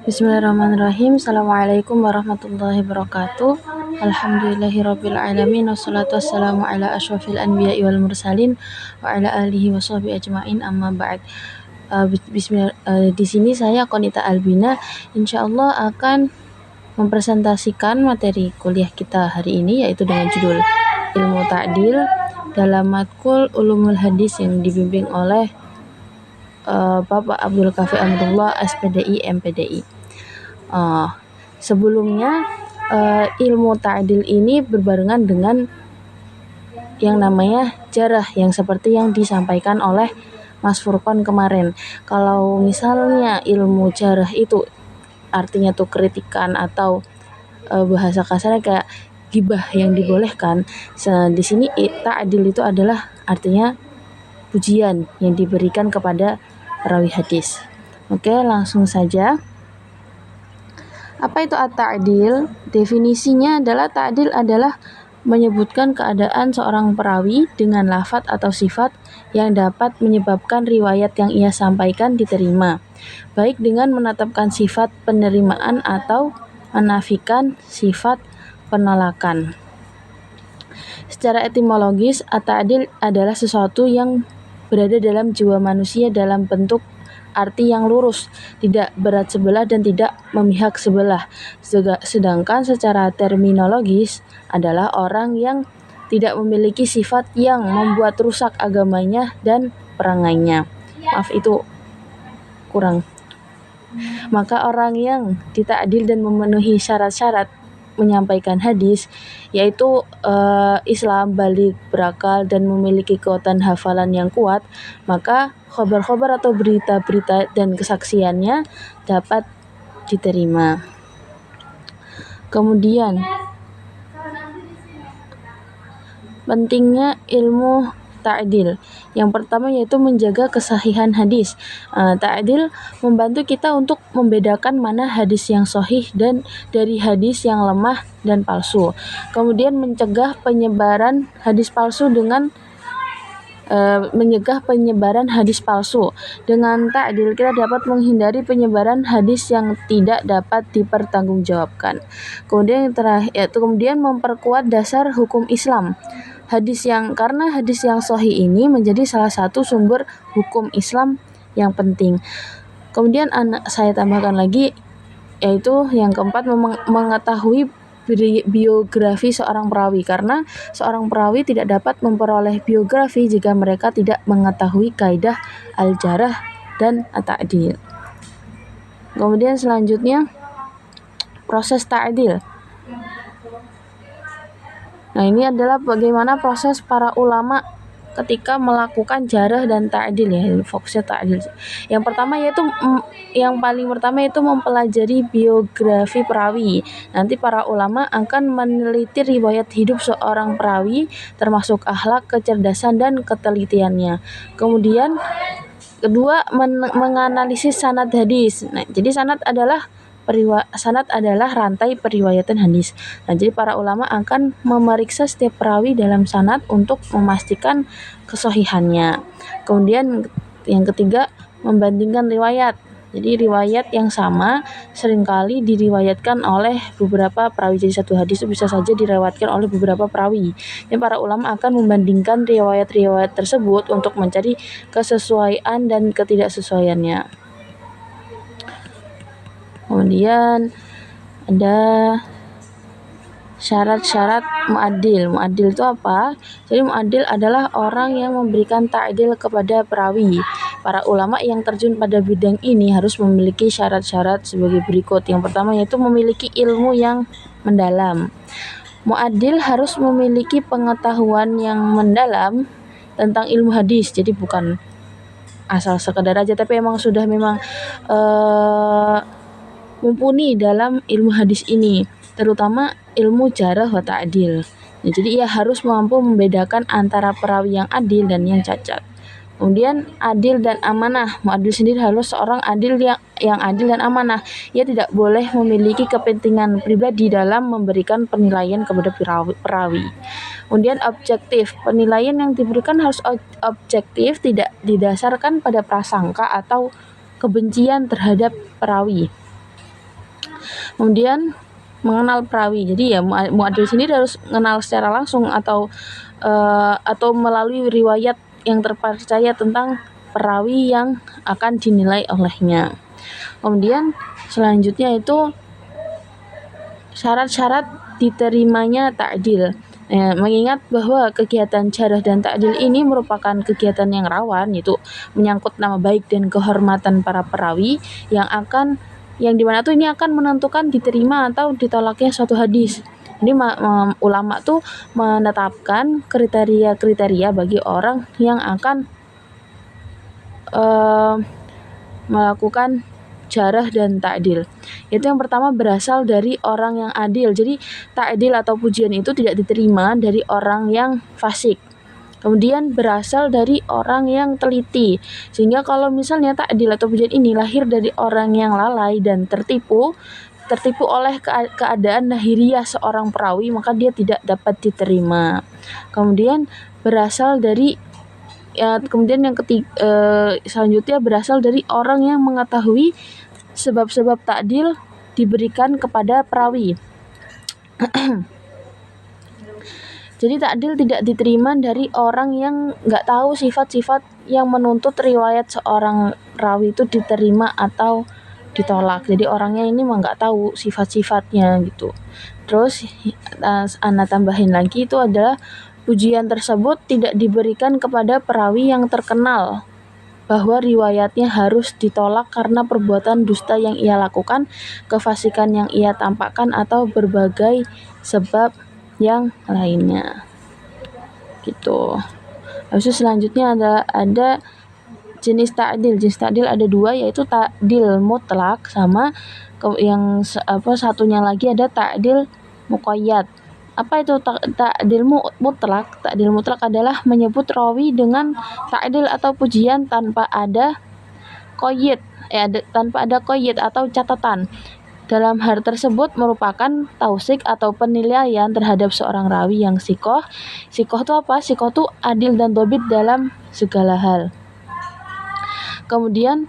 Bismillahirrahmanirrahim. Assalamualaikum warahmatullahi wabarakatuh. Alhamdulillahirabbil alamin wassalatu wassalamu ala asyrofil anbiya'i wal mursalin wa ala alihi washabihi ajmain amma ba'd. Di sini saya Qonita Albina insyaallah akan mempresentasikan materi kuliah kita hari ini, yaitu dengan judul Ilmu Ta'dil dalam matkul Ulumul Hadis yang dibimbing oleh Bapak Abdul Kafi Amrullah SPDI MPDI. Sebelumnya ilmu ta'dil ini berbarengan dengan yang namanya jarah, yang seperti yang disampaikan oleh Mas Furqon kemarin. Kalau misalnya ilmu jarah itu artinya tuh kritikan atau bahasa kasarnya kayak gibah yang dibolehkan, di sini ta'dil itu adalah artinya pujian yang diberikan kepada perawi hadis. Oke, langsung saja. Apa itu at-ta'dil? Definisinya adalah ta'dil adalah menyebutkan keadaan seorang perawi dengan lafadz atau sifat yang dapat menyebabkan riwayat yang ia sampaikan diterima, baik dengan menetapkan sifat penerimaan atau menafikan sifat penolakan. Secara etimologis, at-ta'dil adalah sesuatu yang berada dalam jiwa manusia dalam bentuk arti yang lurus, tidak berat sebelah dan tidak memihak sebelah. Sedangkan secara terminologis adalah orang yang tidak memiliki sifat yang membuat rusak agamanya dan perangainya. Maaf, itu kurang. Maka orang yang dita'dil dan memenuhi syarat-syarat menyampaikan hadis, yaitu Islam, balik, berakal, dan memiliki kekuatan hafalan yang kuat, maka khobar-khobar atau berita-berita dan kesaksiannya dapat diterima. Kemudian pentingnya ilmu ta'dil. Yang pertama yaitu menjaga kesahihan hadis. Ta'dil membantu kita untuk membedakan mana hadis yang sahih dan dari hadis yang lemah dan palsu. Kemudian mencegah penyebaran hadis palsu dengan hadis palsu. Dengan ta'dil kita dapat menghindari penyebaran hadis yang tidak dapat dipertanggungjawabkan. Kemudian memperkuat dasar hukum Islam. Karena hadis yang sahih ini menjadi salah satu sumber hukum Islam yang penting. Kemudian saya tambahkan lagi, yaitu yang keempat, mengetahui biografi seorang perawi, karena seorang perawi tidak dapat memperoleh biografi jika mereka tidak mengetahui kaidah al-jarah dan at-ta'dil. Kemudian selanjutnya proses ta'dil. Nah, ini adalah bagaimana proses para ulama ketika melakukan jarah dan ta'dil, ya, fokusnya ta'dil. Yang paling pertama itu mempelajari biografi perawi. Nanti para ulama akan meneliti riwayat hidup seorang perawi, termasuk akhlak, kecerdasan, dan ketelitiannya. Kemudian kedua, menganalisis sanad hadis. Nah, jadi sanad adalah rantai periwayatan hadis. Nah, jadi para ulama akan memeriksa setiap perawi dalam sanad untuk memastikan kesahihannya. Kemudian yang ketiga, membandingkan riwayat. Jadi riwayat yang sama seringkali diriwayatkan oleh beberapa perawi. Jadi satu hadis itu bisa saja diriwayatkan oleh beberapa perawi. Dan para ulama akan membandingkan riwayat-riwayat tersebut untuk mencari kesesuaian dan ketidaksesuaiannya. Kemudian ada syarat-syarat mu'adil. Mu'adil itu apa? Jadi mu'adil adalah orang yang memberikan ta'dil kepada perawi. Para ulama yang terjun pada bidang ini harus memiliki syarat-syarat sebagai berikut. Yang pertama yaitu memiliki ilmu yang mendalam. Mu'adil harus memiliki pengetahuan yang mendalam tentang ilmu hadis. Jadi bukan asal sekedar aja, tapi sudah mumpuni dalam ilmu hadis ini, terutama ilmu jarah wa ta'dil. Nah, jadi ia harus mampu membedakan antara perawi yang adil dan yang cacat. Kemudian adil dan amanah. Mu'adil sendiri harus seorang adil yang adil dan amanah. Ia tidak boleh memiliki kepentingan pribadi dalam memberikan penilaian kepada perawi. Kemudian objektif. Penilaian yang diberikan harus objektif, tidak didasarkan pada prasangka atau kebencian terhadap perawi. Kemudian mengenal perawi. Jadi ya muadil sendiri harus mengenal secara langsung atau melalui riwayat yang terpercaya tentang perawi yang akan dinilai olehnya. Kemudian selanjutnya itu syarat-syarat diterimanya ta'dil. Mengingat bahwa kegiatan jarah dan ta'dil ini merupakan kegiatan yang rawan, yaitu menyangkut nama baik dan kehormatan para perawi yang dimana tuh ini akan menentukan diterima atau ditolaknya suatu hadis. Jadi ulama tuh menetapkan kriteria-kriteria bagi orang yang akan melakukan jarah dan ta'dil. Itu yang pertama berasal dari orang yang adil. Jadi ta'dil atau pujian itu tidak diterima dari orang yang fasik. Kemudian berasal dari orang yang teliti. Sehingga kalau misalnya ta'dil atau pujian ini lahir dari orang yang lalai dan tertipu oleh keadaan lahiriah seorang perawi, maka dia tidak dapat diterima. Kemudian berasal dari kemudian yang selanjutnya berasal dari orang yang mengetahui sebab-sebab ta'dil diberikan kepada perawi. Jadi ta'dil tidak diterima dari orang yang nggak tahu sifat-sifat yang menuntut riwayat seorang rawi itu diterima atau ditolak. Jadi orangnya ini mah nggak tahu sifat-sifatnya gitu. Terus Ana tambahin lagi itu adalah pujian tersebut tidak diberikan kepada perawi yang terkenal bahwa riwayatnya harus ditolak karena perbuatan dusta yang ia lakukan, kefasikan yang ia tampakkan, atau berbagai sebab yang lainnya. Gitu. Habis itu selanjutnya ada jenis ta'dil. Jenis ta'dil ada dua, yaitu ta'dil mutlak sama yang satunya lagi ada ta'dil muqayyad. Apa itu ta'dil mutlak? Ta'dil mutlak adalah menyebut rawi dengan ta'dil atau pujian tanpa ada qayyid, tanpa ada qayyid atau catatan. Dalam hal tersebut merupakan tausik atau penilaian terhadap seorang rawi yang sikoh. Sikoh itu apa? Sikoh itu adil dan dobit dalam segala hal. Kemudian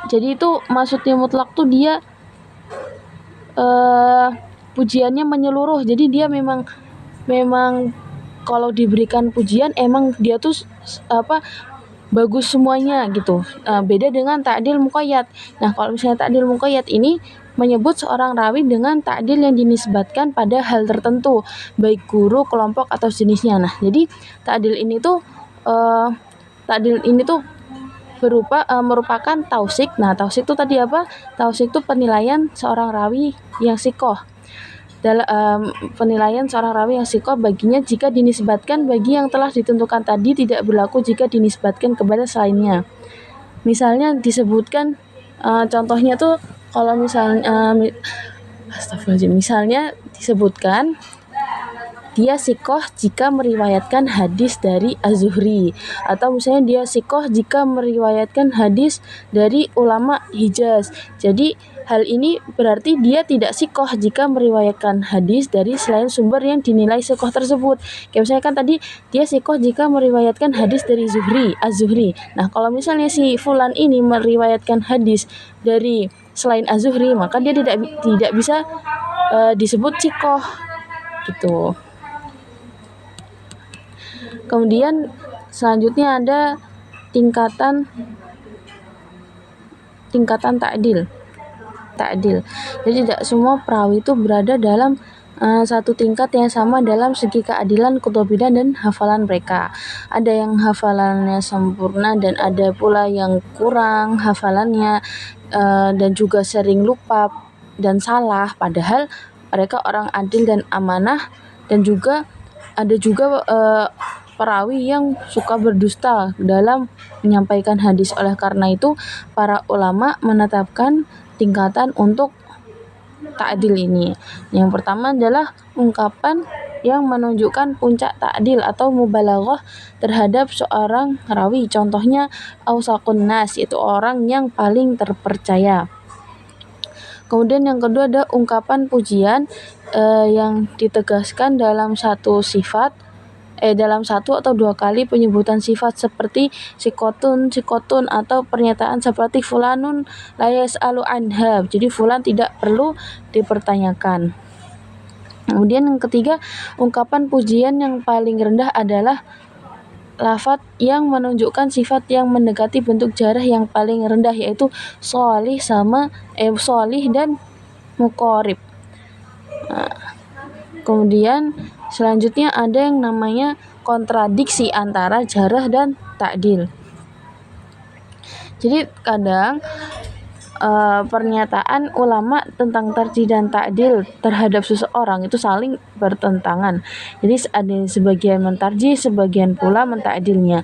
jadi itu maksudnya mutlak tuh dia pujiannya menyeluruh. Jadi dia memang kalau diberikan pujian emang dia tuh bagus semuanya gitu. Beda dengan ta'dil muqayyad. Nah, kalau misalnya ta'dil muqayyad ini menyebut seorang rawi dengan ta'dil yang dinisbatkan pada hal tertentu, baik guru, kelompok atau jenisnya. Nah, jadi ta'dil ini tuh merupakan tausik. Nah, tausik itu tadi apa? Tausik itu penilaian seorang rawi yang sikoh. Penilaian seorang rawi yang sikoh baginya jika dinisbatkan bagi yang telah ditentukan tadi, tidak berlaku jika dinisbatkan kepada selainnya. Misalnya disebutkan contohnya tuh kalau misalnya disebutkan dia sikoh jika meriwayatkan hadis dari Az-Zuhri, atau misalnya dia sikoh jika meriwayatkan hadis dari ulama Hijaz. Jadi hal ini berarti dia tidak sikoh jika meriwayatkan hadis dari selain sumber yang dinilai sikoh tersebut. Kayak misalnya kan tadi dia sikoh jika meriwayatkan hadis dari Az-Zuhri. Nah, kalau misalnya si fulan ini meriwayatkan hadis dari selain Az-Zuhri, maka dia tidak bisa disebut sikoh gitu. Kemudian selanjutnya ada tingkatan ta'dil. Jadi tidak semua perawi itu berada dalam satu tingkat yang sama dalam segi keadilan, kedobitan, dan hafalan mereka. Ada yang hafalannya sempurna dan ada pula yang kurang hafalannya dan juga sering lupa dan salah, padahal mereka orang adil dan amanah. Dan juga ada juga perawi yang suka berdusta dalam menyampaikan hadis. Oleh karena itu para ulama menetapkan tingkatan untuk ta'dil ini. Yang pertama adalah ungkapan yang menunjukkan puncak ta'dil atau mubalaghah terhadap seorang rawi. Contohnya awsaqun nas, yaitu orang yang paling terpercaya. Kemudian yang kedua ada ungkapan pujian yang ditegaskan dalam satu sifat dalam satu atau dua kali penyebutan sifat seperti sikotun, atau pernyataan seperti fulanun la yas'alu anha. Jadi fulan tidak perlu dipertanyakan. Kemudian yang ketiga, ungkapan pujian yang paling rendah adalah lafadz yang menunjukkan sifat yang mendekati bentuk jarah yang paling rendah, yaitu sholih dan muqarib. Kemudian selanjutnya ada yang namanya kontradiksi antara jarah dan ta'dil. Jadi kadang pernyataan ulama tentang tarjih dan ta'dil terhadap seseorang itu saling bertentangan. Jadi ada sebagian mentarjih, sebagian pula mentakdilnya.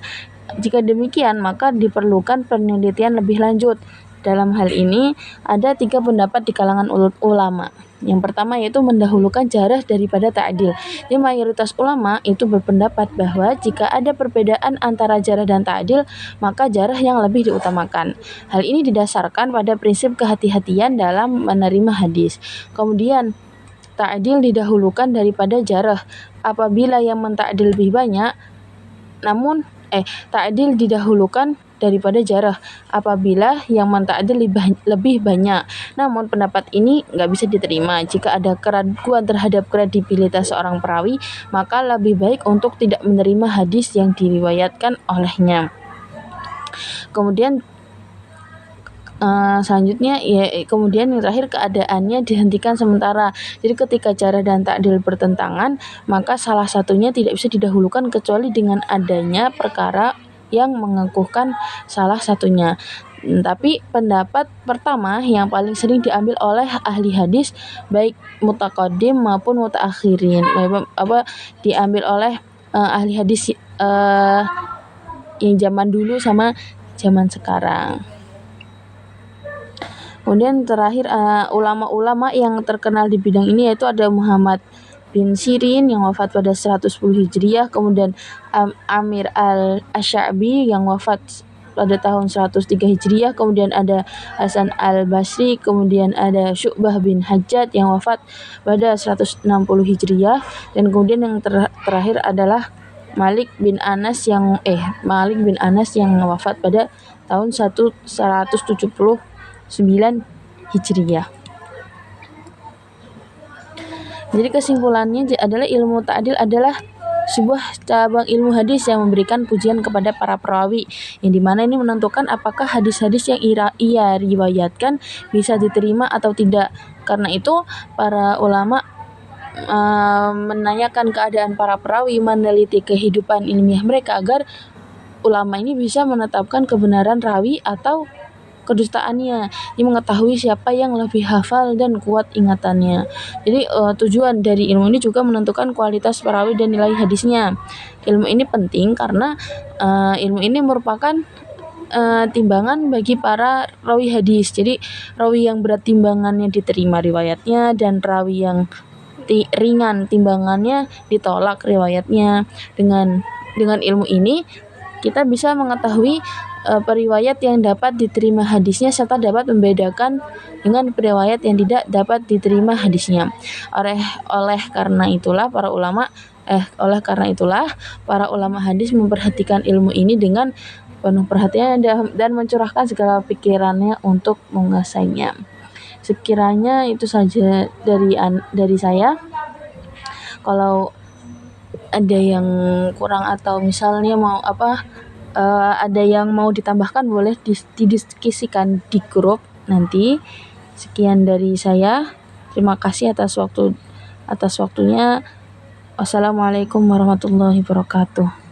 Jika demikian, maka diperlukan penelitian lebih lanjut. Dalam hal ini ada 3 pendapat di kalangan ulama. Yang pertama yaitu mendahulukan jarah daripada ta'dil. Jadi mayoritas ulama itu berpendapat bahwa jika ada perbedaan antara jarah dan ta'dil, maka jarah yang lebih diutamakan. Hal ini didasarkan pada prinsip kehati-hatian dalam menerima hadis. Kemudian ta'dil didahulukan daripada jarah apabila yang mentakdil lebih banyak, namun ta'dil didahulukan daripada jarah apabila yang mentakdil lebih banyak. Namun pendapat ini nggak bisa diterima jika ada keraguan terhadap kredibilitas seorang perawi, maka lebih baik untuk tidak menerima hadis yang diriwayatkan olehnya. Kemudian selanjutnya kemudian yang terakhir, keadaannya dihentikan sementara. Jadi ketika jarah dan ta'dil bertentangan, maka salah satunya tidak bisa didahulukan kecuali dengan adanya perkara yang mengukuhkan salah satunya. Tapi pendapat pertama yang paling sering diambil oleh ahli hadis baik mutaqaddim maupun mutaakhirin, diambil oleh ahli hadis yang zaman dulu sama zaman sekarang. Kemudian terakhir, ulama-ulama yang terkenal di bidang ini yaitu ada Muhammad bin Sirin yang wafat pada 110 Hijriah, kemudian Amir al-Asy'abi yang wafat pada tahun 103 Hijriah, kemudian ada Hasan al-Basri, kemudian ada Syu'bah bin Hajjaj yang wafat pada 160 Hijriah, dan kemudian yang terakhir adalah Malik bin Anas yang wafat pada tahun 179 Hijriah. Jadi kesimpulannya adalah ilmu ta'dil adalah sebuah cabang ilmu hadis yang memberikan pujian kepada para perawi, yang dimana ini menentukan apakah hadis-hadis yang ia riwayatkan bisa diterima atau tidak. Karena itu para ulama menanyakan keadaan para perawi, meneliti kehidupan ilmiah mereka agar ulama ini bisa menetapkan kebenaran rawi atau kedustaannya, ini mengetahui siapa yang lebih hafal dan kuat ingatannya. Jadi tujuan dari ilmu ini juga menentukan kualitas perawi dan nilai hadisnya. Ilmu ini penting karena ilmu ini merupakan timbangan bagi para rawi hadis. Jadi rawi yang berat timbangannya diterima riwayatnya, dan rawi yang ringan timbangannya ditolak riwayatnya. Dengan ilmu ini kita bisa mengetahui periwayat yang dapat diterima hadisnya serta dapat membedakan dengan periwayat yang tidak dapat diterima hadisnya. Oleh karena itulah para ulama hadis memperhatikan ilmu ini dengan penuh perhatian dan mencurahkan segala pikirannya untuk menguasainya. Sekiranya itu saja dari saya. Kalau ada yang kurang atau misalnya ada yang mau ditambahkan, boleh didiskusikan di grup nanti. Sekian dari saya. Terima kasih atas waktunya. Wassalamualaikum warahmatullahi wabarakatuh.